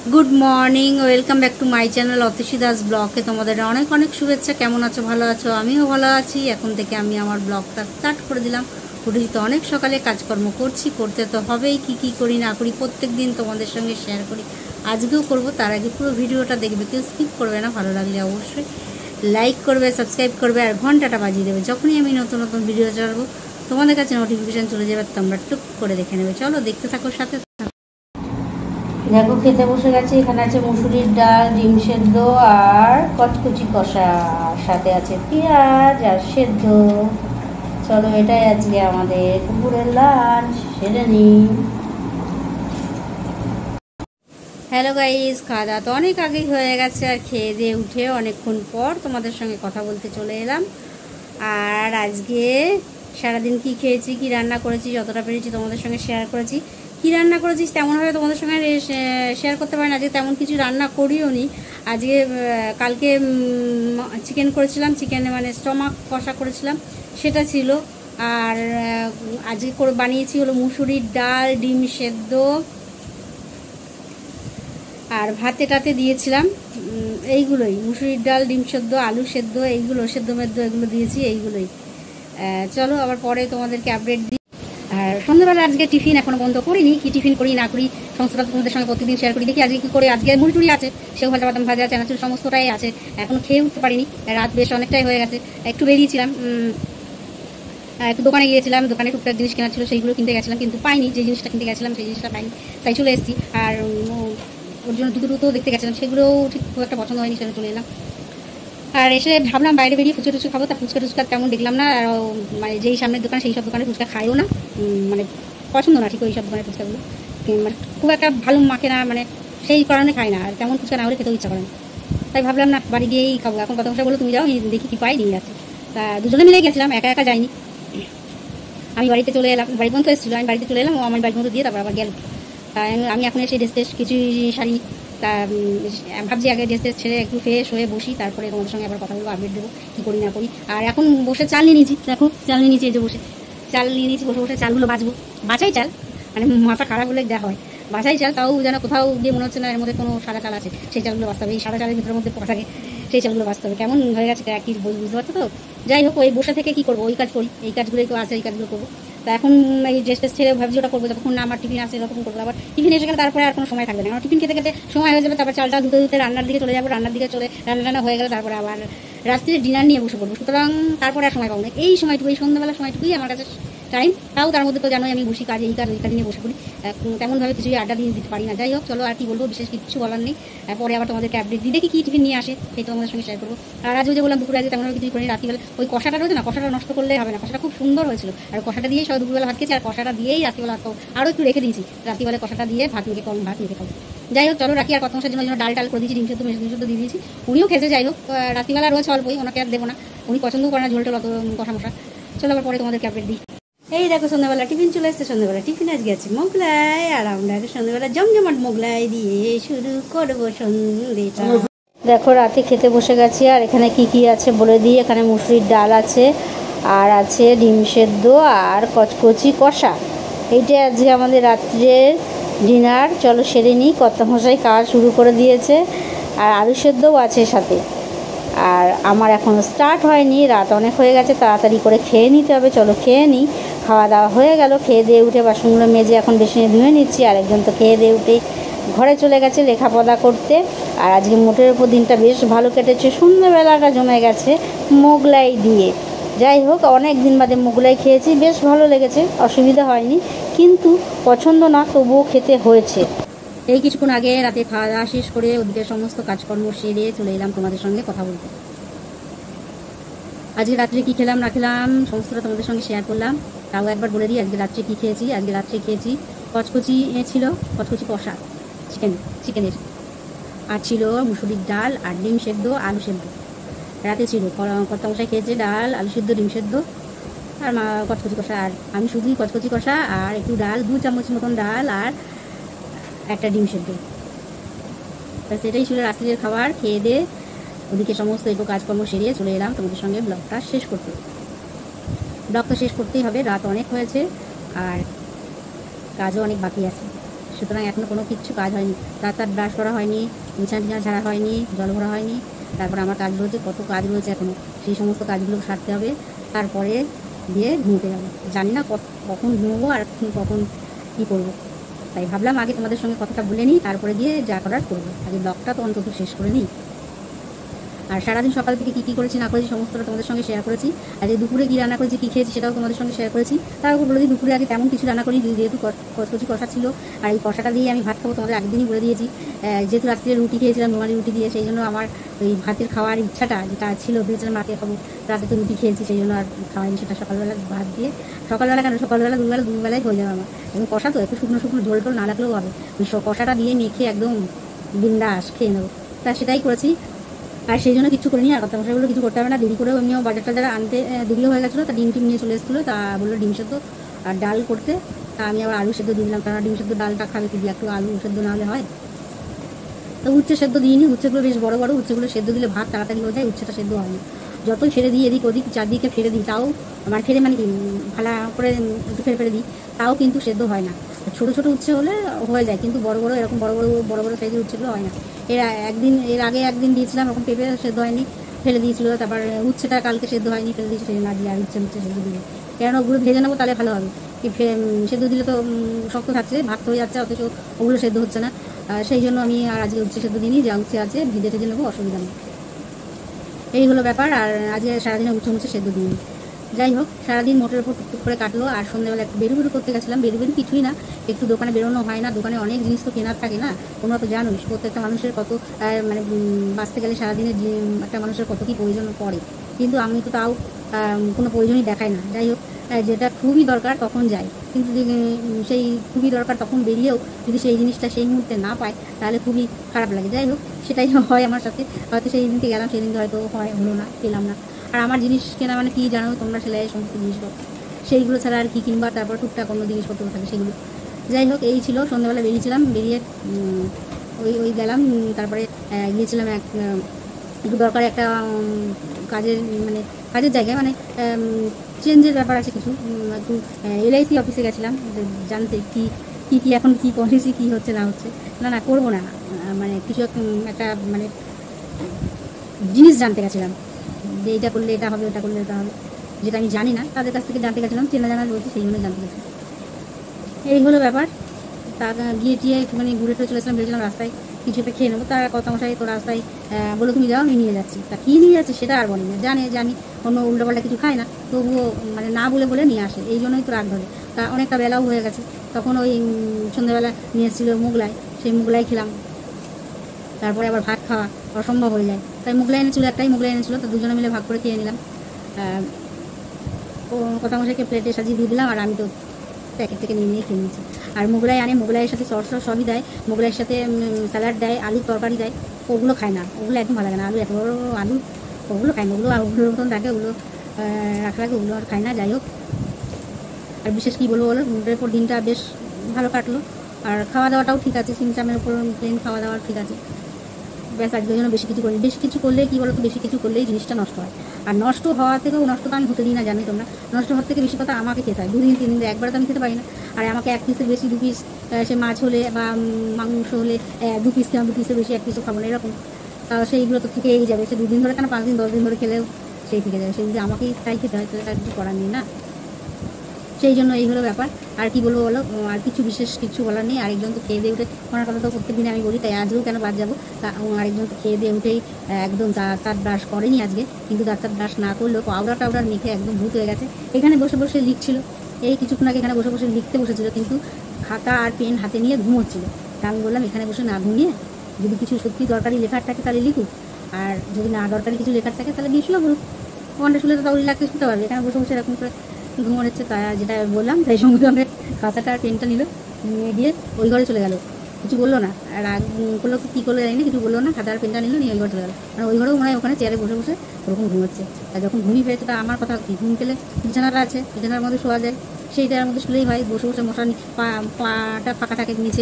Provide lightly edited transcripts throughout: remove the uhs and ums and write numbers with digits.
Good morning, welcome back to my channel Atasi Das ব্লগে তোমাদের অনেক অনেক শুভেচ্ছা। কেমন আছো? ভালো আছো? আমিও ভালো আছি। এখন থেকে আমি আমার ব্লগটা স্টার্ট করে দিলাম। উঠেছি তো অনেক সকালে, কাজকর্ম করছি, করতে তো হবেই। কি করি না করি প্রত্যেক দিন তোমাদের সঙ্গে শেয়ার করি, আজকেও করব। তার আগে পুরো ভিডিওটা দেখবে, কেউ স্কিপ করবে না। ভালো লাগলে অবশ্যই লাইক করবে, সাবস্ক্রাইব করবে আর ঘন্টাটা বাজিয়ে দেবে। যখনই আমি নতুন নতুন ভিডিও ছাড়বো তোমাদের কাছে নোটিফিকেশান চলে যাবে, তোমরা টুক করে দেখে নেবে। চলো দেখতে থাকো, সাথে দেখো খেতে বসে গেছে। এখানে আছে মুসুরির ডাল, ডিম সেদ্ধ আর কচকচি কষা, সাথে আছে পেঁয়াজ আর সেদ্ধ। চলো এটাই আজকে আমাদের দুপুরের লাঞ্চ, সেরে নিই। হ্যালো গাইস, খাওয়া দাওয়া তো অনেক আগেই হয়ে গেছে, আর খেয়ে দিয়ে উঠে অনেকক্ষণ পর তোমাদের সঙ্গে কথা বলতে চলে এলাম। আর আজকে সারাদিন কি খেয়েছি, কি রান্না করেছি, যতটা পেরেছি তোমাদের সঙ্গে শেয়ার করেছি। কি রান্না করেছিস তেমনভাবে তোমাদের সঙ্গে শেয়ার করতে পারি না, আজকে তেমন কিছু রান্না করিও নি। আজকে কালকে চিকেন করেছিলাম, চিকেন মানে স্টমাক কষা করেছিলাম, সেটা ছিল। আর আজকে বানিয়েছি হলো মুসুরির ডাল, ডিম সেদ্ধ আর ভাতে টাতে দিয়েছিলাম। এইগুলোই, মুসুরির ডাল, ডিম সেদ্ধ, আলু সেদ্ধ, এইগুলো সেদ্ধ মেদ্ধ এগুলো দিয়েছি, এইগুলোই। চলো আবার পরে তোমাদেরকে আপডেট দিই। আর সন্ধ্যাবেলা আজকে টিফিন এখনো বন্ধ করিনি, কি টিফিন করি না করি সমস্তটা তোমাদের সঙ্গে প্রতিদিন শেয়ার করি। দেখি আজকে কী করে। আজকে মুড়ি টুড়ি আছে, সেও ভাজা, বাদাম ভাজা, চানাচুর সমস্তটাই আছে। এখনো খেয়ে উঠতে পারিনি, রাত বেশ অনেকটাই হয়ে গেছে। একটু বেরিয়েছিলাম, একটু দোকানে গিয়েছিলাম, দোকানে টুকটাক জিনিস কেনার ছিল, সেইগুলো কিনতে গেছিলাম, কিন্তু পাইনি। যে জিনিসটা কিনতে গেছিলাম সেই জিনিসটা পাইনি, তাই চলে এসেছি। আর ওর জন্য দুটো দেখতে গেছিলাম, সেগুলোও ঠিক খুব একটা পছন্দ হয়নি, সেটা চলে এলাম। আর এসে ভাবলাম বাইরে বেরিয়ে ফুচকা টুচকা খাবো, তা ফুচকা টুচকা তেমন দেখলাম না। আর মানে যেই সামনের দোকান সেই সব দোকানে ফুচকা খাইও না, মানে পছন্দ না ঠিক ওই সব দোকানের ফুচকাগুলো, মানে খুব একটা ভালো মাখে না, মানে সেই কারণে খাই না। আর তেমন ফুচকা না হলে খেতেও ইচ্ছা করে না, তাই ভাবলাম না বাড়ি গিয়েই খাবো। এখন কথা বলে তুমি যাও, দেখি কি পাই, নিয়ে যাচ্ছে। তা দুজনে মিলে গেছিলাম, একা একা যাইনি। আমি বাড়িতে চলে এলাম, বাড়ি বন্ধু এসেছিলো, আমি বাড়িতে চলে এলাম, ও আমার বাড়ি বন্ধু দিয়ে তারপর আবার গেল। তাই আমি এখন এসে ড্রেস কিছু শাড়ি, তা ভাবছি আগে ড্রেস ছেড়ে একটু ফ্রেশ হয়ে বসি, তারপরে তোমাদের সঙ্গে আবার কথা বলবো, আপডেট দেবো কী করি না করি। আর এখন বসে চাল নিয়ে নিয়েছি, দেখো চাল নিয়ে নিয়েছি, এই যে বসে চাল নিয়ে নিয়েছি, বসে বসে চালগুলো বাছবো। বাছাই চাল, মানে মাথা খারাপ হলে দেওয়া হয়, বাছাই চাল। তাও যেন কোথাও গিয়ে মনে হচ্ছে না এর মধ্যে কোনো সাদা চাল আছে, সেই চালগুলো বাঁচতে হবে। এই সাদা চালের ভিতরের মধ্যে পড়া থাকে, সেই চালগুলো বাঁচতে হবে। কেমন হয়ে গেছে কি বুঝতে পারছো তো? যাই হোক, ওই বসে থেকে কী করবো, ওই কাজ করি, এই কাজগুলোই তো আছে, এই কাজগুলো করবো। তা এখন এই ড্রেস ছেড়ে ভাবছি ওটা করবো, যতক্ষণ না আমার টিফিন আসে ততক্ষণ করবো। আবার টিফিন এসে গেলে তারপরে আর কোনো সময় থাকবে না, আমার টিফিন খেতে খেতে সময় হয়ে যাবে। তারপর চালটা ধুতে ধুতে রান্নার দিকে চলে যাবো, রান্নার দিকে চলে রান্না হয়ে গেলে তারপরে আবার রাত্রিরে ডিনার নিয়ে বসে পড়বো। সুতরাং তারপরে আর সময় পাবো না। এই সময়টুকু, এই সন্ধ্যাবেলার সময়টুকুই আমার কাছে টাইম। তাও তার মধ্যে তো জানোই আমি বসি কাজ, এই কাজ ওই কাজ নিয়ে বসে পড়ি, তেমনভাবে কিছুই আড্ডা দিয়ে দিতে পারি না। যাই হোক, চলো আর কি বলবো, বিশেষ কিছু বলার নেই। পরে আবার তোমাদেরকে আপডেট দিই, দেখি কী টিফিন নিয়ে আসে, সেই তোমাদের সঙ্গে শেয়ার করবো। আর আজ ওই যে বললাম দুপুরে আজকে তেমনভাবে কিছু করি, রাত্রিবেলা ওই কষাটা রয়েছে না, কষাটা নষ্ট করলে হবে না, কষাটা খুব সুন্দর হয়েছিল। আর কষাটা দিয়েই সব দুপুরবেলা ভাত খেয়েছি, আর কষাটা দিয়েই রাত্রিবেলা ভাত খাবো। আরও একটু রেখে দিয়েছি, রাত্রিবেলা কষাটা দিয়ে ভাত মেখে ভাত মেখে খাবো। যাই হোক, চলো রাখি। আর কত মাসের জন্য ডাল টাল করে দিয়েছি, ডিম সেদ্ধ দিয়ে দিয়েছি, উনিও খেয়েছে। যাই হোক, রাত্রিবেলা রোজ অল্পই, ওনাকে আর দেবো না, উনি পছন্দও করে না ঝোল টোল অত কষা মশা। চলো আবার পরে তোমাদেরকে আপডেট দিই। এই দেখো সন্ধ্যাবেলা টিফিন চলে এসছে। সন্ধ্যাবেলা টিফিন আজকে আছে মোগলাই, আর আমরা সন্ধ্যাবেলা জমজমাট মোগলাই দিয়ে শুরু করবো সন্ধ্যেটা। দেখো রাতে খেতে বসে গেছি, আর এখানে কি কি আছে বলে দিই। এখানে মুসুরির ডাল আছে, আর আছে ডিম সেদ্ধ আর কচকচি কষা। এইটাই আজকে আমাদের রাত্রের ডিনার। চলো সেরে নিই, কর্তামশাই খাওয়া শুরু করে দিয়েছে, আর আলু সেদ্ধও আছে সাথে। আর আমার এখনও স্টার্ট হয়নি, রাত অনেক হয়ে গেছে, তাড়াতাড়ি করে খেয়ে নিতে হবে। চলো খেয়ে নিই। খাওয়া দাওয়া হয়ে গেল, খেয়ে দিয়ে উঠে বাসনগুলো মেজে এখন বেসিনে ধুয়ে নিচ্ছি। আরেকজন তো খেয়ে দিয়ে উঠেই ঘরে চলে গেছে লেখাপড়া করতে। আর আজকে মোটের উপর দিনটা বেশ ভালো কেটেছে, সন্ধ্যেবেলাটা জমে গেছে মোগলাই দিয়ে। যাই হোক, অনেক দিন বাদে মোগলাই খেয়েছি, বেশ ভালো লেগেছে, অসুবিধা হয়নি, কিন্তু পছন্দ না, তবুও খেতে হয়েছে। এই কিছুক্ষণ আগে রাতে খাওয়া দাওয়া শেষ করে ওদিকে সমস্ত কাজকর্ম সেরে চলে এলাম তোমাদের সঙ্গে কথা বলতে। আজকে রাত্রে কী খেলাম না খেলাম সমস্তটা তোমাদের সঙ্গে শেয়ার করলাম। তাও একবার বলে দিই আজকে রাত্রে কী খেয়েছি। আজকে রাত্রে খেয়েছি কচকচি ছিল, কচকচি কষা চিকেনের, আর ছিল মুসুরির ডাল আর ডিম সেদ্ধ আলু সেদ্ধ। রাতে ছিল কর্তামশাই খেয়েছে ডাল, আলু সেদ্ধ, ডিম সেদ্ধ আর কচকচি কষা। আর আমি শুধুই কচকচি কষা আর একটু ডাল, 2 চামচ মতন ডাল আর একটা ডিম সেদ্ধ, সেটাই ছিল রাত্রির খাবার। খেয়ে দিয়ে ওদিকে সমস্ত একটু কাজকর্ম সেরিয়ে চলে এলাম তোমাদের সঙ্গে ব্লগটা শেষ করতে। ব্লগ তো শেষ করতেই হবে, রাত অনেক হয়েছে আর কাজও অনেক বাকি আছে। সুতরাং এখনও কোনো কিচ্ছু কাজ হয়নি, দাঁত ব্রাশ করা হয়নি, বিছানা টিছানা ঝাড়া হয়নি, জল ভরা হয়নি। তারপর আমার কাজ রয়েছে, কত কাজ রয়েছে এখনও, সেই সমস্ত কাজগুলো সারতে হবে। তারপরে দিয়ে ঘুমোতে যাবো। জানি না কখন ঘুমোবো আর কখন কী করবো, তাই ভাবলাম আগে তোমাদের সঙ্গে কথাটা বলে নিই, তারপরে গিয়ে যা করার করবো। আগে ব্লগটা তো অন্তত শেষ করে নিই। আর সারাদিন সকাল থেকে কী করেছি না করেছি সমস্তটা তোমাদের সঙ্গে শেয়ার করেছি। আর যে দুপুরে কী রান্না করেছি, কী খেয়েছি, সেটাও তোমাদের সঙ্গে শেয়ার করেছি। তারপর বলে দিই, দুপুরে আগে তেমন কিছু রান্না করি, যেহেতু কচকচি কষা ছিল, আর এই কষাটা দিয়ে আমি ভাত খাবো তোমাদের আগের দিনই বলে দিয়েছি। যেহেতু রাত্রে রুটি খেয়েছিলাম, রুমালি রুটি দিয়ে, সেই জন্য আমার ওই ভাতের খাওয়ার ইচ্ছাটা যেটা ছিল, ভেবেছিলাম রাতে খাবো, রাতে তো রুটি খেয়েছি, সেই জন্য আর খাওয়াইনি সেটা। সকালবেলা ভাত দিয়ে, সকালবেলা দুবেলায় হয়ে যাবে আমার। এবং কষা তো একটু শুকনো শুকনো, ঝোল টোল না লাগলেও হবে, ওই কষাটা দিয়ে মেখে একদম বিন্দাস খেয়ে নেবো। তা সেটাই করেছি। আর সেই জন্য কিছু করিনি। আর কর্তামশাইগুলো কিছু করতে হবে না, দেরি করেও এমনিও বাজারটা যারা আনতে দেরিও হয়ে গেছিলো, তা ডিম টিম নিয়ে চলে এসেছিলো। তা বললো ডিম সেদ্ধ আর ডাল করতে। তা আমি আবার আলু সেদ্ধ দিয়ে দিলাম, তারা ডিম সেদ্ধ ডালটা খাবে, কি একটু আলু সেদ্ধ না হলে হয়। তো উচ্ছে সেদ্ধ দিইনি, উচ্ছেগুলো বেশ বড় বড়, উচ্ছেগুলো সেদ্ধ দিলে ভাত তাড়াতাড়ি হয়ে যায়, উচ্ছেটা সেদ্ধ হয় না। যতই ফেলে দিই এদিক ওদিক চারদিকে ফেলে দিই, তাও আমার ফেলে মানে কি ভালা করে একটু ফেলে দিই, তাও কিন্তু সেদ্ধ হয় না। ছোটো ছোটো উচ্ছে হলে হয়ে যায়, কিন্তু বড় বড় এরকম বড় বড় সাইজের উচ্ছেগুলো হয় না। এর আগে একদিন দিয়েছিলাম, ওরকম পেঁপে সেদ্ধ হয়নি, ফেলে দিয়েছিলো। তারপর উচ্ছেটা কালকে সেদ্ধ হয়নি, ফেলে দিয়েছি, সেই না দিয়ে আর উচ্ছে সেদ্ধ দিলে, কেন ওগুলো ভেজে নেবো তাহলে ভালো হবে। সেদ্ধ দিলে তো শক্ত থাকছে, ভাত হয়ে যাচ্ছে, অথচ ওগুলো সেদ্ধ হচ্ছে না। সেই জন্য আমি আর আজকে উচ্ছে সেদ্ধ দিইনি, যা উচ্ছে আছে ভেজে টেজে নেবো, অসুবিধা নেই। এই হলো ব্যাপার। আর আজকে সারাদিনে উচ্ছে সেদ্ধ দিইনি। যাই হোক, সারাদিন মোটের উপর টুকটুক করে কাটলো। আর সন্ধ্যাবেলা একটু বেরু করতে গেছিলাম, বেরু কিছুই না, একটু দোকানে বেরোনো হয় না, দোকানে অনেক জিনিস তো কেনার থাকে না, তোমরা তো জানোই প্রত্যেকটা মানুষের কত মানে বাঁচতে গেলে সারাদিনে একটা মানুষের কত কী প্রয়োজন পড়ে, কিন্তু আমি তো তাও কোনো প্রয়োজনই দেখাই না। যাই হোক, যেটা খুবই দরকার তখন যাই, কিন্তু সেই খুবই দরকার তখন বেরিয়েও যদি সেই জিনিসটা সেই মুহূর্তে না পাই, তাহলে খুবই খারাপ লাগে। যাই হোক, সেটাই হয় আমার সাথে, হয়তো সেই দিনকে গেলাম, সেই দিনকে হয়তো হলো না, পেলাম না। আর আমার জিনিস কেনা মানে কি জানো তোমরা, সেলাই সমস্ত জিনিসপত্র, সেইগুলো ছাড়া আর কি কিনবা, তারপর টুকটাক অন্য জিনিসপত্র থাকে সেগুলো। যাই হোক, এই ছিল, সন্ধ্যাবেলা বেরিয়েছিলাম, বেরিয়ে ওই গেলাম। তারপরে গিয়েছিলাম একটু দরকার একটা কাজের জায়গায়, চেঞ্জের ব্যাপার আছে কিছু, একটু LIC অফিসে গেছিলাম জানতে কি এখন কি পলিসি কী হচ্ছে না হচ্ছে। না করবো না, কিছু একটা জিনিস জানতে গেছিলাম, যে এটা করলে এটা হবে, ওটা করলে এটা হবে, যেটা আমি জানি না, তাদের কাছ থেকে জানতে গেছিলাম, চেনা জানা রয়েছে, সেই জন্য জানতে গেছিলাম। এই হলো ব্যাপার। তা গিয়ে একটুখানি ঘুরে চলে এসলাম, ভেবেছিলাম রাস্তায় কিছু একটা খেয়ে নেবো। তার কর্তামশাই তো রাস্তায় বলো তুমি যাও, আমি নিয়ে যাচ্ছি। তা কী নিয়ে যাচ্ছে সেটা আর বলি না, জানি অন্য উল্টোপাল্টা কিছু খায় না, তবুও না বলে নিয়ে আসে, এই জন্যই তো রাগ ধরে। তা অনেকটা বেলাও হয়ে গেছে, তখন ওই সন্ধ্যাবেলা নিয়ে এসেছিলো মোগলাই, সেই মোগলাই খেলাম। তারপরে আবার ভাত খাওয়া অসম্ভব হয়ে যায়, তাই মোগলাই এনেছিলো, একটাই মোগলাই এনেছিলো, তো দুজনে মিলে ভাগ করে খেয়ে নিলাম। কর্তামশাইকে প্লেটে সাজিয়ে দিয়ে দিলাম, আর আমি তো প্যাকেট থেকে নিয়ে খেয়ে নিয়েছি। আর মোগলাই আনে, মোগলাইয়ের সাথে সস সবই দেয়, মোগলাইয়ের সাথে স্যালাড দেয়, আলুর তরকারি দেয়, ওগুলো খায় না, ওগুলো একদম ভালো লাগে না। আলু এত বড় আলু, ওগুলো খায় না, ওগুলোর মতন থাকে, ওগুলো রাখা লাগে, ওগুলো আর খায় না। যাই হোক, আর বিশেষ কী বলবো বলো, মুডের উপর দিনটা বেশ ভালো কাটলো। আর খাওয়া দাওয়াটাও ঠিক আছে, চিমচামের উপর প্লেন খাওয়া দাওয়া ঠিক আছে। ব্যাস, আজকের জন্য বেশি কিছু করি, বেশি কিছু করলে কী বলো তো, বেশি কিছু করলেই জিনিসটা নষ্ট হয়। আর নষ্ট হওয়া থেকেও, নষ্ট তো আমি হতে দিই না, জানি তোমরা, নষ্ট হওয়ার থেকে বেশি কথা আমাকে খেতে হয়, 2 দিন 3 দিন, একবার তো আমি খেতে পারি না। আর আমাকে 1 পিসের বেশি 2 পিস, সে মাছ হলে বা মাংস হলে 2 পিস খেলাম, 2 পিসের বেশি 1 পিসও খাবো না, এরকম। সেইগুলো তো থেকেই যাবে, সে 2 দিন ধরে কেন, 5 দিন 10 দিন ধরে খেলেও সেই থেকে যাবে, সেই যদি আমাকেই তাই খেতে হয়, তাহলে তার কিছু করার নেই না। সেই জন্য এই হলো ব্যাপার। আর কি বলবো বলো, আর বিশেষ কিছু বলার নেই। আরেকজন তো খেয়ে দিয়ে উঠে, ওনার কথা তো প্রত্যেক দিনে আমি বলি, তাই আজকেও কেন বাদ যাবো। আরেকজন তো খেয়ে দিয়ে উঠেই একদম দাঁত ব্রাশ করেনি আজকে, কিন্তু দাঁত ব্রাশ না করলেও পাউডার মেখে একদম ভূত হয়ে গেছে। এখানে বসে লিখছিল, এই কিছুক্ষণ আগে এখানে বসে লিখতে বসেছিল, কিন্তু খাতা আর পেন হাতে নিয়ে ঘুমোচ্ছিল। তা আমি বললাম এখানে বসে না ঘুমিয়ে যদি কিছু সত্যি দরকারি লেখার থাকে তাহলে লিখুক, আর যদি না দরকারি কিছু লেখার থাকে তাহলে দিয়ে শুয়ে বলুক, ওখানটা শুলে তো তাও রিল্যাক্সে শুতে পারবে, এখানে বসে এরকম করে ঘুমোচ্ছে। তা যেটা বললাম, তাই সঙ্গে খাতাটা আর পেনটা নিয়ে গিয়ে ওই ঘরে চলে গেল, কিছু বললো না। আর রাগ করলো কী করলো জানি না, কিছু বললো না, খাতা আর পেনটা নিল, নিয়ে ওই ঘরে চলে গেলো। ওই ঘরেও মনে হয় ওখানে চেয়ারে বসে ওরকম ঘুমোচ্ছে। আর যখন ঘুমিয়ে পেয়েছে, তা আমার কথা কি, ঘুম পেলে বিছানাটা আছে, বিছানার মধ্যে শোয়া যায়, সেইটার মধ্যে শুলেই হয়, বসে মশা পাটা ফাঁকা থাকে, নিচ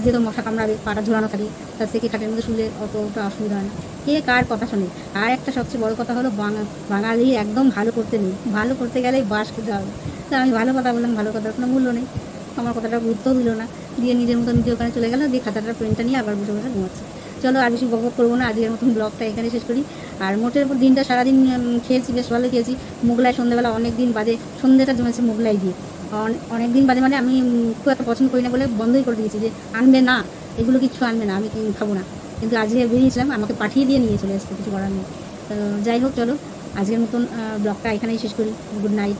দিয়ে তো মশা কামড়াবে, পাটা ঝোলানো থাকে, তার থেকে খাটের মধ্যে শুলে অতটা অসুবিধা হয় না। কে কার কথা শোনে। আর একটা সবচেয়ে বড় কথা হলো, বাঙালি একদম ভালো করতে নেই, ভালো করতে গেলেই বাস খেতে হবে। তা আমি ভালো কথা বললাম, ভালো কথার কোনো মূল্য নেই। আমার কথাটা গুরুত্বও দিল না, দিয়ে নিজের মতো নিজে ওখানে চলে গেল, দিয়ে খাতাটা পেনটা নিয়ে আবার বসে বসে ঘুমাচ্ছে। চলো আর বেশি বকবক করবো না, আজকের মতন ব্লগটা এখানে শেষ করি। আর মোটের উপর দিনটা সারাদিন খেয়েছি, বেশ ভালো খেয়েছি। মোগলাই সন্ধ্যেবেলা অনেক দিন বাদে সন্ধ্যেটা জমেছে মোগলাই দিয়ে, অনেক দিন বাদে, মানে আমি খুব একটা পছন্দ করি না বলে বন্ধই করে দিয়েছি, যে আনবে না, এগুলো কিচ্ছু আনবে না, আমি খাবো না। কিন্তু আজকে বেরিয়েছিলাম, আমাকে পাঠিয়ে দিয়ে নিয়ে চলে আসতে, কিছু করার নেই। তো যাই হোক, চলো আজকের মতন ব্লগটা এখানেই শেষ করি। Good night.